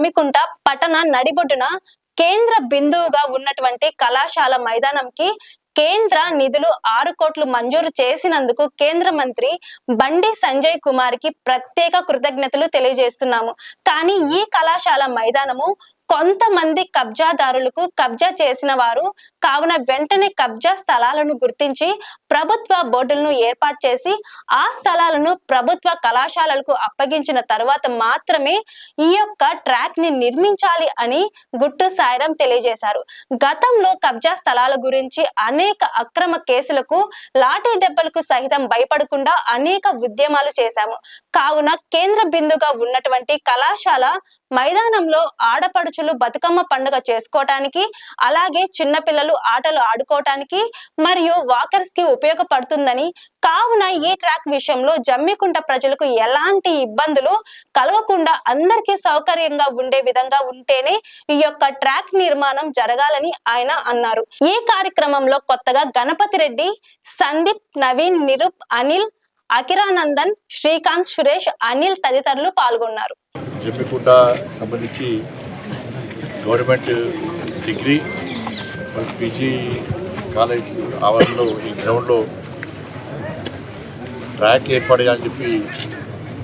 జమ్మికుంట పట్టణ నడిబొడ్డున కేంద్ర బిందువుగా ఉన్నటువంటి కళాశాల మైదానంకి కేంద్ర నిధులు 6 కోట్లు మంజూరు చేసినందుకు కేంద్ర మంత్రి బండి సంజయ్ కుమార్ కి ప్రత్యేక కృతజ్ఞతలు తెలియజేస్తున్నాము. కానీ ఈ కళాశాల మైదానము కొంతమంది కబ్జాదారులకు కబ్జా చేసిన వారు కావున వెంటనే కబ్జా స్థలాలను గుర్తించి ప్రభుత్వ బోర్డులను ఏర్పాటు చేసి ఆ స్థలాలను ప్రభుత్వ కళాశాలలకు అప్పగించిన తర్వాత మాత్రమే ఈ యొక్క ట్రాక్ ని నిర్మించాలి అని గుట్టు సాయిరాం తెలియజేశారు. గతంలో కబ్జా స్థలాల గురించి అనేక అక్రమ కేసులకు లాఠీ దెబ్బలకు సహితం భయపడకుండా అనేక ఉద్యమాలు చేశాము. కావున కేంద్ర బిందుగా ఉన్నటువంటి కళాశాల మైదానంలో ఆడపడుచులు బతుకమ్మ పండుగ చేసుకోవటానికి, అలాగే చిన్నపిల్లలు ఆటలు ఆడుకోవటానికి మరియు వాకర్స్ కి ఉపయోగపడుతుందని, కావున ఈ ట్రాక్ విషయంలో జమ్మికుంట ప్రజలకు ఎలాంటి ఇబ్బందులు కలగకుండా అందరికీ సౌకర్యంగా ఉండే విధంగా ఉంటేనే ఈ యొక్క ట్రాక్ నిర్మాణం జరగాలని ఆయన అన్నారు. ఈ కార్యక్రమంలో కొత్తగా గణపతి రెడ్డి, సందీప్, నవీన్, నిరూప్, అనిల్, అకిరానందన్, శ్రీకాంత్, సురేష్, అనిల్ తదితరులు పాల్గొన్నారు. జమ్మికుంట సంబంధించి గవర్నమెంట్ డిగ్రీ పీజీ కాలేజ్ ఆవరణలో ఈ గ్రౌండ్లో ట్రాక్ ఏర్పాటు చేయాలని చెప్పి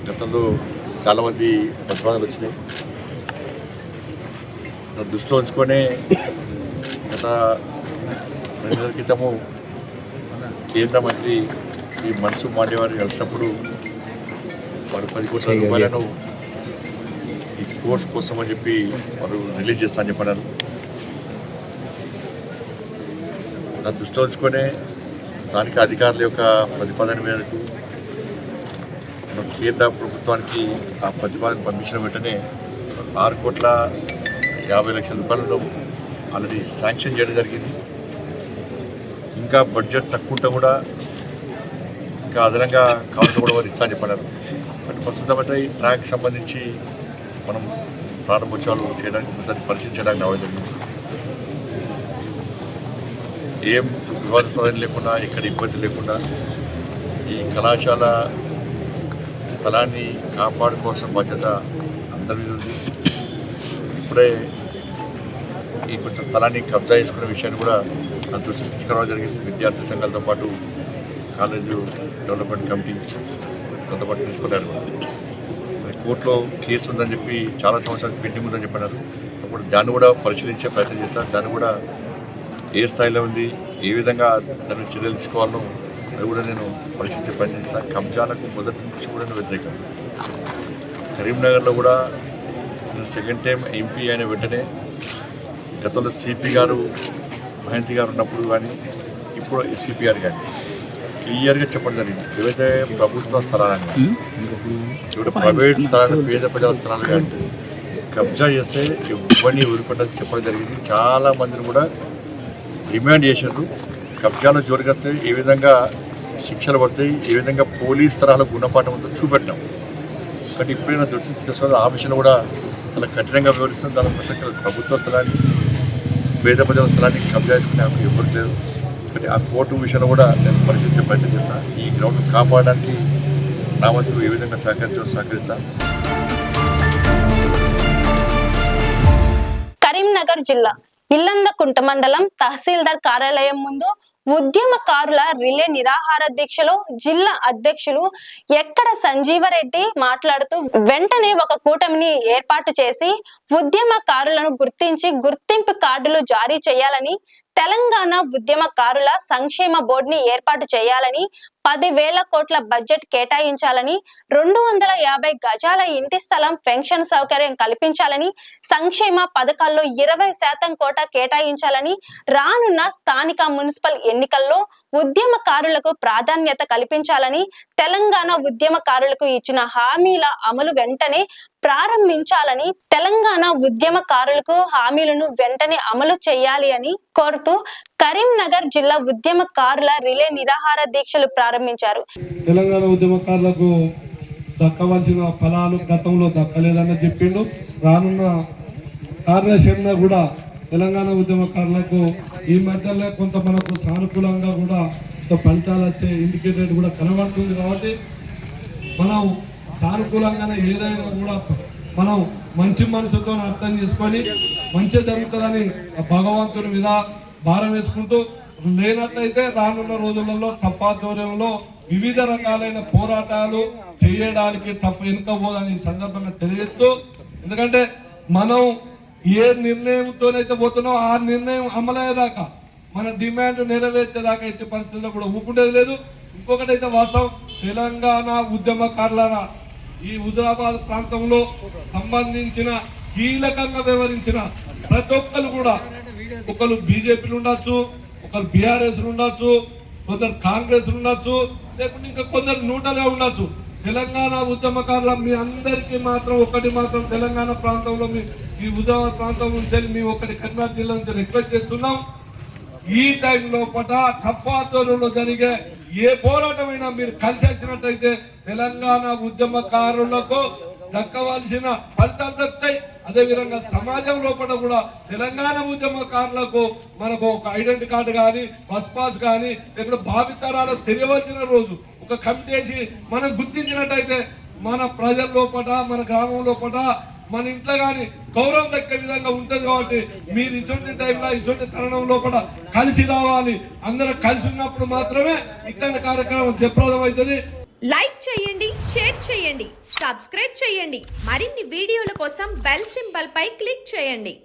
గతంలో చాలామంది ప్రతిపాదనలు వచ్చినాయి. దృష్టిలో ఉంచుకొనే గత 2 నెలల క్రితము కేంద్ర మంత్రి శ్రీ మన్సుఖ్ మాండవ్య వారిని కలిసినప్పుడు వారు 10 కోట్ల రూపాయలను ఈ స్పోర్ట్స్ కోసం అని చెప్పి వారు రిలీజ్ చేస్తామని చెప్పన్నారు. దాన్ని దృష్టిలో ఉంచుకొనే స్థానిక అధికారుల యొక్క ప్రతిపాదన మేరకు కేంద్ర ప్రభుత్వానికి ఆ ప్రతిపాదన పంపించిన వెంటనే 6 కోట్ల 50 లక్షల రూపాయలను ఆల్రెడీ శాంక్షన్ చేయడం జరిగింది. ఇంకా బడ్జెట్ తక్కువ ఉంటే కూడా ఇంకా అదనంగా కావాల్సిన కూడా వారు ఇస్తామని చెప్పన్నారు. బట్ ప్రస్తుతం అయితే ఈ ట్రాక్ సంబంధించి మనం ప్రారంభోత్సవాలు చేయడానికి ఒకసారి పరిశీలించడానికి రావడం జరిగింది. ఏం వివాదాస్పదం లేకుండా, ఎక్కడ ఇబ్బంది లేకుండా ఈ కళాశాల స్థలాన్ని కాపాడుకోవాల్సిన బాధ్యత అందరి మీద ఉంది. ఇప్పుడే ఈ కొంచెం స్థలాన్ని కబ్జా చేసుకునే విషయాన్ని కూడా నా దృష్టికి తీసుకురావడం జరిగింది. విద్యార్థి సంఘాలతో పాటు కాలేజు డెవలప్మెంట్ కమిటీతో పాటు తీసుకున్నారు. కోర్టులో కేసు ఉందని చెప్పి చాలా సంవత్సరాలు పెండింగ్ ఉందని చెప్పారు. అప్పుడు దాన్ని కూడా పరిశీలించే ప్రయత్నం చేస్తారు. దాన్ని కూడా ఏ స్థాయిలో ఉంది, ఏ విధంగా దాన్ని చర్యలు తీసుకోవాలో అది కూడా నేను పరిశీలించే ప్రయత్నం చేస్తాను. కబ్జాలకు మొదటి నుంచి కూడా నేను వ్యతిరేకం. కరీంనగర్లో కూడా నేను సెకండ్ టైం ఎంపీ అయిన వెంటనే గతంలో సిపి గారు మహంతి గారు ఉన్నప్పుడు కానీ ఇప్పుడు ఎస్సీపీ గారు కానీ క్లియర్గా చెప్పడం జరిగింది. ఏవైతే ప్రభుత్వ స్థలాలు ఇప్పుడు ప్రైవేట్ స్థలాలు, పేద ప్రజల స్థలాలు కానీ కబ్జా చేస్తే ఇవన్నీ ఊరుకుంటారని చెప్పడం జరిగింది. చాలామందిని కూడా డిమాండ్ చేశారు. కబ్జాలో జోలికొస్తే ఏ విధంగా శిక్షలు పడతాయి, ఏ విధంగా పోలీస్ తరహాలో గుణపాఠం ఉందో చూపెట్టాం. కానీ ఇప్పుడైనా దృష్టి తీసుకోవాలి. ఆ విషయంలో కూడా చాలా కఠినంగా వివరిస్తుంది. దాని ప్రసక్తి ప్రభుత్వ స్థలాన్ని, పేద ప్రజల స్థలాన్ని కబ్జా చేసుకునే ఎవరు లేదు. కానీ ఆ కోర్టు విషయంలో కూడా నేను పరిశీలించే ప్రయత్నం చేస్తాను. ఈ గ్రౌండ్ కాపాడడానికి నా వంతు ఏ విధంగా సహకరిస్తాను. కరీంనగర్ జిల్లా ఇల్లందకుంట మండలం తహసీల్దార్ కార్యాలయం ముందు ఉద్యమకారుల రిలే నిరాహార దీక్షలో జిల్లా అధ్యక్షులు ఎక్కడ సంజీవరెడ్డి మాట్లాడుతూ వెంటనే ఒక కూటమిని ఏర్పాటు చేసి ఉద్యమకారులను గుర్తించి గుర్తింపు కార్డులు జారీ చేయాలని, తెలంగాణ ఉద్యమకారుల సంక్షేమ బోర్డుని ఏర్పాటు చేయాలని, 10,000 కోట్ల బడ్జెట్ కేటాయించాలని, 250 గజాల ఇంటి స్థలం పెన్షన్ సౌకర్యం కల్పించాలని, సంక్షేమ పథకాల్లో 20% కోటా కేటాయించాలని, రానున్న స్థానిక మున్సిపల్ ఎన్నికల్లో ఉద్యమకారులకు ప్రాధాన్యత కల్పించాలని, తెలంగాణ ఉద్యమకారులకు ఇచ్చిన హామీల అమలు వెంటనే ప్రారంభించాలని, తెలంగాణ ఉద్యమకారులకు హామీలను వెంటనే అమలు చేయాలి అని కోరుతూ కరీంనగర్ జిల్లా ఉద్యమకారుల రిలే నిరాహార దీక్షలు ప్రారంభించారు. తెలంగాణ ఉద్యమకారులకు దక్కవలసిన ఫలాలు గతంలో దక్కలేదని చెప్పిండు. రానున్న కార్యాచరణ కూడా తెలంగాణ ఉద్యమకారులకు ఈ మధ్యలో కొంత మనకు సానుకూలంగా కూడా ఫలితాలు వచ్చే ఇండికేటర్ కూడా కనబడుతుంది. కాబట్టి మనం సానుకూలంగానే ఏదైనా కూడా మనం మంచి మనసుతో అర్థం చేసుకొని మంచి జరుగుతుందని భగవంతుని మీద భారం వేసుకుంటూ, లేనట్లయితే రానున్న రోజులలో టఫ్ ఆధ్వర్యంలో వివిధ రకాలైన పోరాటాలు చేయడానికి టఫ్ వెనుకపోదని ఈ సందర్భంగా తెలియజేస్తూ, ఎందుకంటే మనం ఏ నిర్ణయంతోనైతే పోతున్నామో ఆ నిర్ణయం అమలయ్యేదాకా, మన డిమాండ్ నెరవేర్చేదాకా ఎట్టి పరిస్థితుల్లో కూడా ఊపుకుంటేది లేదు. ఇంకొకటైతే వాస్తవం, తెలంగాణ ఉద్యమకారుల ఈ హుజరాబాద్ ప్రాంతంలో సంబంధించిన కీలకంగా వ్యవహరించిన ప్రతి ఒక్కరు కూడా, ఒకరు బీజేపీలు ఉండొచ్చు, ఒకరు బీఆర్ఎస్ ఉండొచ్చు, కొందరు కాంగ్రెస్ ఉండొచ్చు, లేకుంటే ఇంకా కొందరు న్యూట్రల్గా ఉండొచ్చు. తెలంగాణ ఉద్యమకారుల మీ అందరికీ మాత్రం ఒకటి మాత్రం తెలంగాణ ప్రాంతంలో ఈ హుజరాబాద్ ప్రాంతం నుంచి మేము ఒకటి కరీంనగర్ జిల్లా నుంచి రిక్వెస్ట్ చేస్తున్నాం. ఈ టైంలో టఫ్ ఆధ్వర్యంలో జరిగే ఏ పోరాటమైనా మీరు కలిసి వచ్చినట్టయితే తెలంగాణ ఉద్యమకారులకు దక్కవలసిన ఫలితాలు దక్కుతాయి. అదేవిధంగా సమాజం లోపల కూడా తెలంగాణ ఉద్యమకారులకు మనకు ఒక ఐడెంటిటీ కార్డు కానీ, బస్ పాస్ కానీ, లేకపోతే భావితరాలకు తెలియవలసిన రోజు ఒక కమిటీ వేసి మనం గుర్తించినట్టయితే మన ప్రజల లోపల, మన గ్రామం లోపల, మన ఇంట్లో కానీ గౌరవం దక్కే విధంగా ఉంటుంది. కాబట్టి మీరు ఇటువంటి టైంలో ఇటువంటి తరుణం లోపల కలిసి రావాలి. అందరూ కలిసి ఉన్నప్పుడు మాత్రమే ఇట్లాంటి కార్యక్రమం జయప్రదం అవుతుంది. లైక్ చేయండి, షేర్ చేయండి, సబ్స్క్రైబ్ చేయండి. మరిన్ని వీడియోల కోసం బెల్ సింబల్ పై క్లిక్ చేయండి.